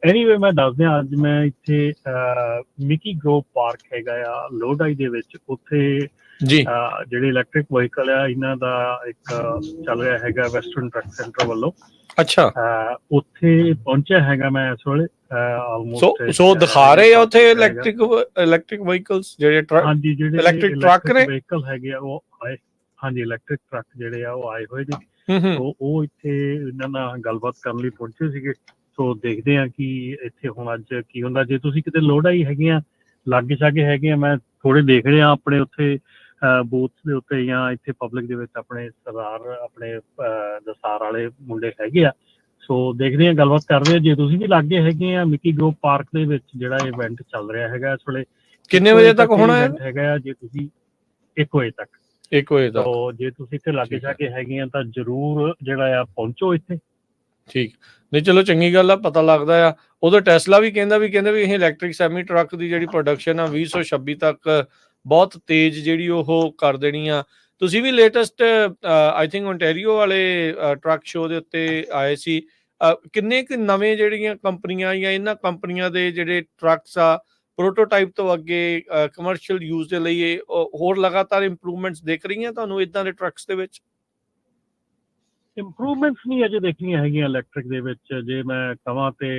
Anyway ਮੈਂ ਦੱਸ ਦਿਆਂ, ਅੱਜ ਮੈਂ ਇੱਥੇ ਮਿਕੀ ਗਰੋਵ ਪਾਰਕ ਹੈਗਾ ਆ ਲੋਹਡਾਈ ਦੇ ਵਿੱਚ, ਉੱਥੇ ਜੀ ਜਿਹੜੇ ਇਲੈਕਟ੍ਰਿਕ ਵਹੀਕਲ ਆ ਇਹਨਾਂ ਦਾ ਇੱਕ ਚੱਲ ਰਿਹਾ ਹੈਗਾ ਵੈਸਟਰਨ ਟਰੱਕ ਸੈਂਟਰ ਵੱਲੋਂ। ਅੱਛਾ, ਉੱਥੇ ਪਹੁੰਚਿਆ ਹੈਗਾ ਮੈਂ ਇਸ ਵੇਲੇ। ਸੋ ਦਿਖਾ ਰਹੇ ਆ ਉੱਥੇ ਇਲੈਕਟ੍ਰਿਕ ਵਹੀਕਲਸ ਜਿਹੜੇ ਹਾਂਜੀ, ਜਿਹੜੇ ਇਲੈਕਟ੍ਰਿਕ ਟਰੱਕ ਨੇ ਵਹੀਕਲ ਹੈਗੇ ਆ ਉਹ ਆਏ। ਹਾਂਜੀ, ਇਲੈਕਟ੍ਰਿਕ ਟਰੱਕ ਜਿਹੜੇ ਆ ਉਹ ਆਏ ਹੋਏ ਨੇ। ਉਹ ਇੱਥੇ ਇਹਨਾਂ ਨਾਲ ਗੱਲਬਾਤ ਕਰਨ ਲਈ ਪਹੁੰਚੇ ਸੀਗੇ। ਸੋ ਦੇਖਦੇ ਆ ਕਿ ਇੱਥੇ ਹੁਣ ਅੱਜ ਕੀ ਹੁੰਦਾ। ਜੇ ਤੁਸੀਂ ਕਿਤੇ ਲੋਹਡਾਈ ਹੈਗੇ ਆ, ਲਾਗੇ ਛਾਗੇ ਹੈਗੇ ਆ, ਮੈਂ ਥੋੜੇ ਦੇਖ ਰਿਹਾ ਆਪਣੇ ਉੱਥੇ ਬੂਥ ਦੇ ਉੱਤੇ ਜਾਂ ਇੱਥੇ ਪਬਲਿਕ ਦੇ ਵਿੱਚ ਆਪਣੇ ਸਰਦਾਰ ਆਪਣੇ ਦਸਾਰ ਵਾਲੇ ਮੁੰਡੇ ਹੈਗੇ ਆ। ਸੋ ਦੇਖਦੇ ਆ, ਗੱਲਬਾਤ ਕਰਦੇ ਆ। ਜੇ ਤੁਸੀਂ ਵੀ ਲਾਗੇ ਹੈਗੇ ਆ ਮਿਕੀ ਗਰੋਵ ਪਾਰਕ ਦੇ ਵਿੱਚ ਜਿਹੜਾ ਇਵੈਂਟ ਚੱਲ ਰਿਹਾ ਹੈਗਾ ਇਸ ਵੇਲੇ, ਕਿੰਨੇ ਵਜੇ ਤੱਕ ਹੋਣਾ ਹੈਗਾ ਆ? ਜੇ ਤੁਸੀਂ 1 ਵਜੇ ਤੱਕ ਜੇ ਤੁਸੀਂ ਇੱਥੇ ਲਾਗੇ ਛਾਗੇ ਹੈਗੇ ਆ ਤਾਂ ਜ਼ਰੂਰ ਜਿਹੜਾ ਆ ਪਹੁੰਚੋ ਇੱਥੇ। ਠੀਕ, ਨਹੀਂ ਚਲੋ ਚੰਗੀ ਗੱਲ ਆ, ਪਤਾ ਲੱਗਦਾ ਆ। ਉਦੋਂ ਟੈਸਲਾ ਵੀ ਕਹਿੰਦੇ ਵੀ ਇਹ ਇਲੈਕਟ੍ਰਿਕ ਸੈਮੀ ਟਰੱਕ ਦੀ ਜਿਹੜੀ ਪ੍ਰੋਡਕਸ਼ਨ ਆ 2026 ਤੱਕ ਬਹੁਤ ਤੇਜ਼ ਜਿਹੜੀ ਉਹ ਕਰ ਦੇਣੀ ਆ। ਤੁਸੀਂ ਵੀ ਲੇਟੈਸਟ ਆਈ ਥਿੰਕ ਓਨਟਾਰੀਓ ਵਾਲੇ ਟਰੱਕ ਸ਼ੋਅ ਦੇ ਉੱਤੇ ਆਏ ਸੀ। ਕਿੰਨੇ ਕੁ ਨਵੇਂ ਜਿਹੜੀਆਂ ਕੰਪਨੀਆਂ ਜਾਂ ਇਹਨਾਂ ਕੰਪਨੀਆਂ ਦੇ ਜਿਹੜੇ ਟਰੱਕਸ ਆ ਪ੍ਰੋਟੋਟਾਈਪ ਤੋਂ ਅੱਗੇ ਕਮਰਸ਼ੀਅਲ ਯੂਜ਼ ਦੇ ਲਈ ਹੋਰ ਲਗਾਤਾਰ ਇੰਪਰੂਵਮੈਂਟਸ ਦਿਖ ਰਹੀਆਂ ਤੁਹਾਨੂੰ ਇੱਦਾਂ ਦੇ ਟਰੱਕਸ ਦੇ ਵਿੱਚ? ਇੰਪਰੂਵਮੈਂਟਸ ਨਹੀਂ ਅਜੇ ਦੇਖੀਆਂ ਹੈਗੀਆਂ ਇਲੈਕਟ੍ਰਿਕ ਦੇ ਵਿੱਚ। ਜੇ ਮੈਂ ਕਹਾਂ ਤੇ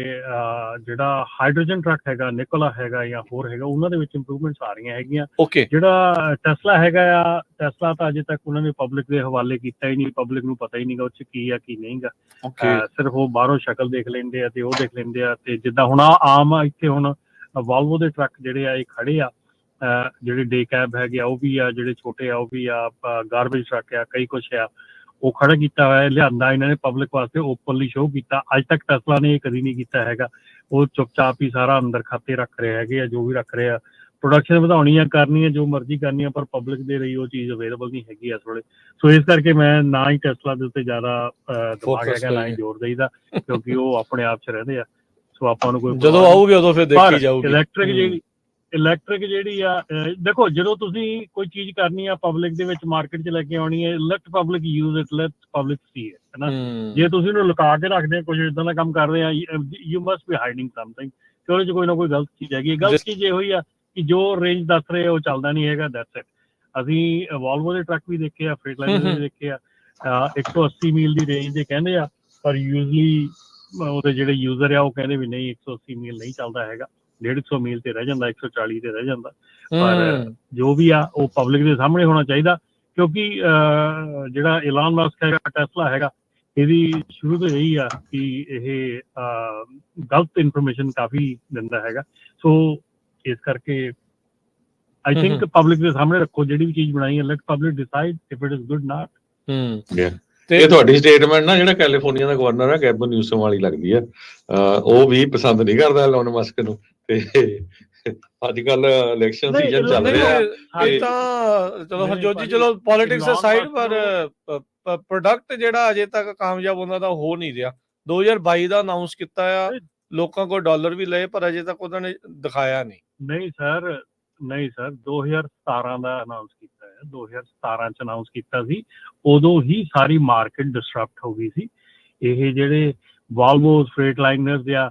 ਜਿਹੜਾ ਹਾਈਡਰੋਜਨ ਟਰੱਕ ਹੈਗਾ, ਨਿਕੋਲਾ ਹੈਗਾ ਜਾਂ ਹੋਰ ਹੈਗਾ, ਉਹਨਾਂ ਦੇ ਵਿੱਚ ਇੰਪਰੂਵਮੈਂਟਸ ਆ ਰਹੀਆਂ ਹੈਗੀਆਂ। ਜਿਹੜਾ ਟੈਸਲਾ ਹੈਗਾ ਆ, ਟੈਸਲਾ ਤਾਂ ਅਜੇ ਤੱਕ ਉਹਨਾਂ ਨੇ ਪਬਲਿਕ ਦੇ ਹਵਾਲੇ ਕੀਤਾ ਹੀ ਨਹੀਂ। ਪਬਲਿਕ ਨੂੰ ਪਤਾ ਹੀ ਨਹੀਂਗਾ ਉਹ 'ਚ ਕੀ ਆ ਕੀ ਨਹੀਂਗਾ। ਸਿਰਫ ਉਹ ਬਾਹਰੋਂ ਸ਼ਕਲ ਦੇਖ ਲੈਂਦੇ ਆ ਤੇ ਉਹ ਦੇਖ ਲੈਂਦੇ ਆ। ਤੇ ਜਿੱਦਾਂ ਹੁਣ ਆਮ ਇੱਥੇ ਹੁਣ ਵਾਲਵੋ ਦੇ ਟਰੱਕ ਜਿਹੜੇ ਆ ਇਹ ਖੜੇ ਆ, ਜਿਹੜੇ ਡੇ ਕੈਬ ਹੈਗੇ ਆ ਉਹ ਵੀ ਆ, ਜਿਹੜੇ ਛੋਟੇ ਆ ਉਹ ਵੀ ਆ, ਗਾਰਬੇਜ ਟਰੱਕ ਆ, ਕਈ ਕੁਛ ਆ, ਉਹ ਖੜਾ ਕੀਤਾ ਹੋਇਆ, ਲਿਆਂਦਾ ਇਹਨਾਂ ਨੇ ਪਬਲਿਕ ਵਾਸਤੇ, ਓਪਨਲੀ ਸ਼ੋਅ ਕੀਤਾ। ਅੱਜ ਤੱਕ ਟੈਸਲਾ ਨੇ ਇਹ ਕਦੀ ਨਹੀਂ ਕੀਤਾ ਹੈਗਾ। ਉਹ ਚੁੱਪਚਾਪ ਹੀ ਸਾਰਾ ਅੰਦਰ ਖਾਤੇ ਰੱਖ ਰਹੇ ਹੈਗੇ ਆ, ਜੋ ਵੀ ਰੱਖ ਰਹੇ ਆ। ਪ੍ਰੋਡਕਸ਼ਨ ਵਧਾਉਣੀ ਆ, ਕਰਨੀ ਆ, ਜੋ ਮਰਜ਼ੀ ਕਰਨੀ ਆ, ਪਰ ਪਬਲਿਕ ਦੇ ਲਈ ਉਹ ਚੀਜ਼ ਅਵੇਲੇਬਲ ਨਹੀਂ ਹੈਗੀ ਇਸ ਵੇਲੇ। ਸੋ ਇਸ ਕਰਕੇ ਮੈਂ ਨਾ ਹੀ ਟੈਸਲਾ ਦੇ ਉੱਤੇ ਜ਼ਿਆਦਾ ਦਿਮਾਗ ਹੈਗਾ, ਨਾ ਹੀ ਜ਼ੋਰ ਦੇਈਦਾ, ਕਿਉਂਕਿ ਉਹ ਆਪਣੇ ਆਪ 'ਚ ਰਹਿੰਦੇ ਆ। ਸੋ ਆਪਾਂ ਨੂੰ ਕੋਈ ਜਦੋਂ ਆਊਗੇ ਉਦੋਂ ਫਿਰ ਦੇਖੀ ਜਾਊਗੀ। ਇਲੈਕਟ੍ਰਿਕ ਜਿਹੜੀ ਆ, ਦੇਖੋ ਜਦੋਂ ਤੁਸੀਂ ਕੋਈ ਚੀਜ਼ ਕਰਨੀ ਆ ਪਬਲਿਕ ਦੇ ਵਿੱਚ ਮਾਰਕੀਟ 'ਚ ਲੈ ਕੇ ਆਉਣੀ ਹੈ, let public use it, let public see it, ਹੈ ਨਾ। ਜੇ ਤੁਸੀਂ ਉਹਨੂੰ ਲੁਕਾ ਕੇ ਰੱਖਦੇ ਕੁਝ ਇੱਦਾਂ ਦਾ ਕੰਮ ਕਰਦੇ ਆ, you must B hiding something, ਕਿ ਉਹਦੇ 'ਚ ਕੋਈ ਨਾ ਕੋਈ ਗਲਤ ਚੀਜ਼ ਹੈਗੀ। ਗਲਤ ਚੀਜ਼ ਇਹ ਹੋਈ ਆ ਕਿ ਜੋ ਰੇਂਜ ਦੱਸ ਰਹੇ ਉਹ ਚੱਲਦਾ ਨਹੀਂ ਹੈਗਾ, ਦੈਟਸ ਇਟ। ਅਸੀਂ ਵੋਲਵੋ ਦੇ ਟਰੱਕ ਵੀ ਦੇਖੇ ਆ, ਫਰੇਟਲਾਈਨਰ ਵੀ ਦੇਖੇ ਆ, 180 ਮੀਲ ਦੀ ਰੇਂਜ ਦੇ ਕਹਿੰਦੇ ਆ, ਪਰ ਯੂਜ਼ਲੀ ਉਹਦੇ ਜਿਹੜੇ ਯੂਜ਼ਰ ਆ ਉਹ ਕਹਿੰਦੇ ਵੀ ਨਹੀਂ, 180 ਮੀਲ ਨਹੀਂ ਚੱਲਦਾ ਹੈਗਾ, 150 ਮੀਲ ਤੇ ਰਹਿ ਜਾਂਦਾ, 140 ਤੇ ਰਹਿ ਜਾਂਦਾ। ਪਰ ਜੋ ਵੀ ਆ ਉਹ ਪਬਲਿਕ ਦੇ ਸਾਹਮਣੇ ਹੋਣਾ ਚਾਹੀਦਾ, ਕਿਉਂਕਿ ਜਿਹੜਾ ਇਲਾਨ ਮਸਕ ਹੈਗਾ, ਟੈਸਲਾ ਹੈਗਾ, ਇਹਦੀ ਸ਼ੁਰੂ ਤੋਂ ਇਹੀ ਆ ਕਿ ਇਹ ਗਲਤ ਇਨਫੋਰਮੇਸ਼ਨ ਕਾਫੀ ਦਿੰਦਾ ਹੈਗਾ। ਸੋ ਇਸ ਕਰਕੇ ਆਈ ਥਿੰਕ ਪਬਲਿਕ ਦੇ ਸਾਹਮਣੇ ਰੱਖੋ ਜਿਹੜੀ ਵੀ ਚੀਜ਼ ਬਣਾਈ ਹੈ, let public decide if it is good not. ਇਹ ਤੁਹਾਡੀ ਸਟੇਟਮੈਂਟ ਨਾ ਜਿਹੜਾ ਕੈਲੀਫੋਰਨੀਆ ਦਾ ਗਵਰਨਰ ਹੈ ਗੈਬਨ ਨਿਊਸਮ ਵਾਲੀ ਲੱਗਦੀ ਹੈ। ਉਹ ਵੀ ਪਸੰਦ ਨਹੀਂ ਕਰਦਾ ਇਲਾਨ ਮਸਕ ਨੂੰ। ਤੇ ਅੱਜ ਕੱਲ ਇਲੈਕਸ਼ਨ ਸੀਜ਼ਨ ਚੱਲ ਰਿਹਾ ਤਾਂ ਚਲੋ ਹਰਜੋਤ ਜੀ, ਚਲੋ ਪੋਲਿਟਿਕਸ ਅਸਾਈਡ, ਪਰ ਪ੍ਰੋਡਕਟ ਜਿਹੜਾ ਅਜੇ ਤੱਕ ਕਾਮਯਾਬ ਉਹਨਾਂ ਦਾ ਹੋ ਨਹੀਂ ਰਿਹਾ। 2022 ਦਾ ਅਨਾਉਂਸ ਕੀਤਾ ਆ, ਲੋਕਾਂ ਕੋਲ ਡਾਲਰ ਵੀ ਲਏ, ਪਰ ਅਜੇ ਤੱਕ ਉਹਨਾਂ ਨੇ ਦਿਖਾਇਆ ਨਹੀਂ। ਨਹੀਂ ਸਰ 2017 ਦਾ ਅਨਾਉਂਸ ਕੀਤਾ ਹੈ, 2017 ਚ ਅਨਾਉਂਸ ਕੀਤਾ ਸੀ। ਉਦੋਂ ਹੀ ਸਾਰੀ ਮਾਰਕੀਟ ਡਿਸਟਰਪਟ ਹੋ ਗਈ ਸੀ। ਇਹ ਜਿਹੜੇ ਵਾਲਵੋ, ਫਰੇਟਲਾਈਨਰਸ ਆ,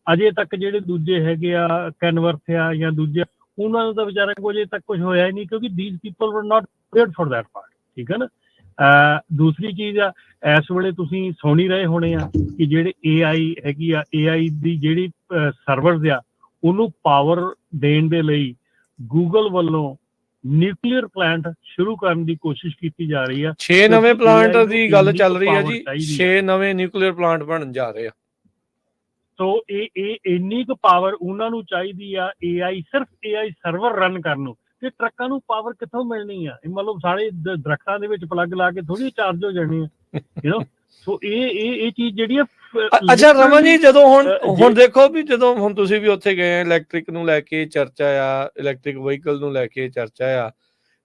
ਅਜੇ ਤੱਕ ਜਿਹੜੇ ਦੂਜੇ ਹੈਗੇ ਆ, ਕੈਨਵਰਥ ਆ ਜਾਂ ਦੂਜੇ, ਉਹਨਾਂ ਨੂੰ ਤਾਂ ਵਿਚਾਰਿਆਂ ਕੋਲ ਅਜੇ ਤੱਕ ਕੁਝ ਹੋਇਆ ਹੀ ਨਹੀਂ, ਕਿਉਂਕਿ ਦੀਜ਼ ਪੀਪਲ ਵਰ ਨਾਟ ਪ੍ਰੀਪੇਅਰਡ ਫॉर दैट ਪਾਰਟ। ਠੀਕ ਹੈ ਨਾ। ਦੂਸਰੀ ਚੀਜ਼ ਆ, ਇਸ ਵੇਲੇ ਤੁਸੀਂ ਸੁਣ ਹੀ ਰਹੇ ਹੋਣੇ ਆ ਕਿ ਜਿਹੜੇ AI ਹੈਗੀ ਆ, AI ਦੀ ਜਿਹੜੀ ਸਰਵਰਸ ਆ, ਉਹਨੂੰ ਪਾਵਰ ਦੇਣ ਦੇ ਲਈ ਗੂਗਲ ਵੱਲੋਂ ਨਿਊਕਲੀਅਰ ਪਲਾਂਟ ਸ਼ੁਰੂ ਕਰਨ ਦੀ ਕੋਸ਼ਿਸ਼ ਕੀਤੀ ਜਾ ਰਹੀ ਆ। 6 ਨਵੇਂ ਪਲਾਂਟ ਦੀ ਗੱਲ ਚੱਲ ਰਹੀ ਹੈ ਜੀ, 6 ਨਵੇਂ ਨਿਊਕਲੀਅਰ ਪਲਾਂਟ ਬਣਨ ਜਾ ਰਹੇ ਆ। ਸੋ ਇਹ ਇੰਨੀ ਕੁ ਪਾਵਰ ਉਹਨਾਂ ਨੂੰ ਚਾਹੀਦੀ ਆ, ਸਿਰਫ AI ਸਰਵਰ ਰਨ ਕਰਨ ਨੂੰ। ਤੇ ਟਰੱਕਾਂ ਨੂੰ ਪਾਵਰ ਕਿੱਥੋਂ ਮਿਲਣੀ ਆ? ਮਤਲਬ ਸਾਰੇ ਦਰਖਤਾਂ ਦੇ ਵਿੱਚ ਪਲੱਗ ਲਾ ਕੇ ਥੋੜੀ ਚਾਰਜ ਹੋ ਜਾਣੀ ਆ, ਸੋ ਇਹ ਚੀਜ਼ ਜਿਹੜੀ ਆ। ਅੱਛਾ ਰਮਨ ਜੀ, ਜਦੋਂ ਹੁਣ ਦੇਖੋ ਵੀ, ਜਦੋਂ ਹੁਣ ਤੁਸੀਂ ਵੀ ਉੱਥੇ ਗਏ, ਇਲੈਕਟ੍ਰਿਕ ਨੂੰ ਲੈ ਕੇ ਚਰਚਾ ਆ, ਇਲੈਕਟ੍ਰਿਕ ਵਹੀਕਲ ਨੂੰ ਲੈ ਕੇ ਚਰਚਾ ਆ,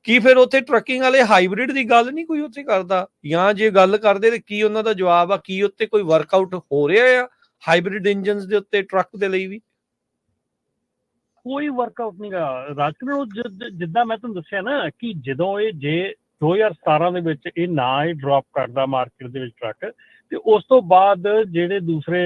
ਕੀ ਫਿਰ ਉੱਥੇ ਟਰੱਕਿੰਗ ਵਾਲੇ ਹਾਈਬ੍ਰਿਡ ਦੀ ਗੱਲ ਨਹੀਂ ਕੋਈ ਉੱਥੇ ਕਰਦਾ? ਜਾਂ ਜੇ ਗੱਲ ਕਰਦੇ ਤੇ ਕੀ ਉਹਨਾਂ ਦਾ ਜਵਾਬ ਆ? ਕੀ ਉੱਤੇ ਕੋਈ ਵਰਕਆਊਟ ਹੋ ਰਿਹਾ ਆ ਹਾਈਬ੍ਰਿਡ ਇੰਜਨਸ ਦੇ ਉੱਤੇ ਟਰੱਕ ਦੇ ਲਈ ਵੀ? ਕੋਈ ਵਰਕਆਊਟ ਨਹੀਂ ਗਾ ਰਾਜਕੁਮਾਰ। ਜਿੱਦਾਂ ਮੈਂ ਤੁਹਾਨੂੰ ਦੱਸਿਆ ਨਾ ਕਿ ਜਦੋਂ ਜੇ 2017 ਦੇ ਵਿੱਚ ਇਹ ਨਾ ਹੀ ਡ੍ਰੌਪ ਕਰਦਾ ਮਾਰਕੀਟ ਦੇ ਵਿੱਚ ਟਰੱਕ, ਤੇ ਉਸ ਤੋਂ ਬਾਅਦ ਜਿਹੜੇ ਦੂਸਰੇ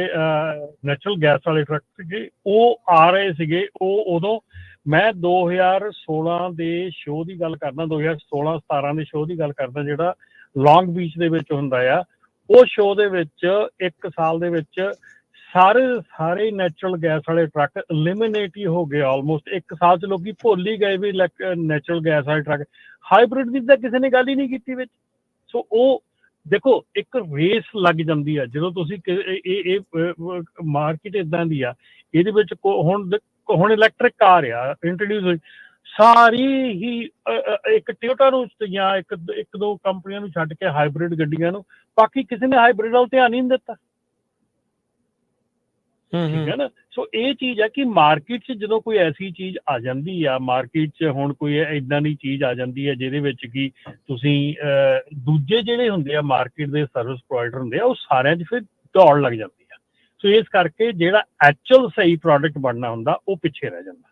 ਨੈਚੁਰਲ ਗੈਸ ਵਾਲੇ ਟਰੱਕ ਸੀਗੇ ਉਹ ਆ ਰਹੇ ਸੀਗੇ। ਉਹ ਉਦੋਂ ਮੈਂ 2016 ਦੇ ਸ਼ੋਅ ਦੀ ਗੱਲ ਕਰਦਾ, 2016-17 ਦੇ ਸ਼ੋਅ ਦੀ ਗੱਲ ਕਰਦਾ ਜਿਹੜਾ ਲੌਂਗ ਬੀਚ ਦੇ ਵਿੱਚ ਹੁੰਦਾ ਆ। ਉਹ ਸ਼ੋਅ ਦੇ ਵਿੱਚ 1 ਸਾਲ ਦੇ ਵਿੱਚ ਸਾਰੇ ਨੈਚੁਰਲ ਗੈਸ ਵਾਲੇ ਟਰੱਕ ਐਲੀਮੀਨੇਟ ਹੀ ਹੋ ਗਏ ਆਲਮੋਸਟ। 1 ਸਾਲ 'ਚ ਲੋਕੀ ਭੁੱਲ ਹੀ ਗਏ ਵੀ ਨੈਚੁਰਲ ਗੈਸ ਵਾਲੇ ਟਰੱਕ, ਹਾਈਬ੍ਰਿਡ ਦੀ ਤਾਂ ਕਿਸੇ ਨੇ ਗੱਲ ਹੀ ਨਹੀਂ ਕੀਤੀ ਵਿੱਚ। ਸੋ ਉਹ ਦੇਖੋ ਇੱਕ ਰੇਸ ਲੱਗ ਜਾਂਦੀ ਆ ਜਦੋਂ ਤੁਸੀਂ ਇਹ ਮਾਰਕੀਟ ਇਦਾਂ ਦੀ ਆ, ਇਹਦੇ ਵਿੱਚ ਹੁਣ ਇਲੈਕਟ੍ਰਿਕ ਕਾਰ ਆ ਇੰਟਰੋਡਿਊਸ ਹੋਈ, ਸਾਰੀ ਹੀ ਇੱਕ ਟੋਯੋਟਾ ਨੂੰ ਜਾਂ ਇੱਕ ਦੋ ਕੰਪਨੀਆਂ ਨੂੰ ਛੱਡ ਕੇ ਹਾਈਬ੍ਰਿਡ ਗੱਡੀਆਂ ਨੂੰ, ਬਾਕੀ ਕਿਸੇ ਨੇ ਹਾਈਬ੍ਰਿਡ ਵੱਲ ਧਿਆਨ ਹੀ ਨਹੀਂ ਦਿੱਤਾ। ਠੀਕ ਹੈ ਨਾ। ਸੋ ਇਹ ਚੀਜ਼ ਹੈ ਕਿ ਮਾਰਕੀਟ 'ਚ ਜਦੋਂ ਕੋਈ ਐਸੀ ਚੀਜ਼ ਆ ਜਾਂਦੀ ਆ, ਮਾਰਕੀਟ 'ਚ ਹੁਣ ਕੋਈ ਏਦਾਂ ਦੀ ਚੀਜ਼ ਆ ਜਾਂਦੀ ਹੈ ਜਿਹਦੇ ਵਿੱਚ ਕਿ ਤੁਸੀਂ ਦੂਜੇ ਜਿਹੜੇ ਹੁੰਦੇ ਆ ਮਾਰਕੀਟ ਦੇ ਸਰਵਿਸ ਪ੍ਰੋਵਾਈਡਰ ਹੁੰਦੇ ਆ, ਉਹ ਸਾਰਿਆਂ 'ਚ ਫਿਰ ਦੌੜ ਲੱਗ ਜਾਂਦੀ ਆ। ਸੋ ਇਸ ਕਰਕੇ ਜਿਹੜਾ ਐਕਚੁਅਲ ਸਹੀ ਪ੍ਰੋਡਕਟ ਬਣਨਾ ਹੁੰਦਾ ਉਹ ਪਿੱਛੇ ਰਹਿ ਜਾਂਦਾ।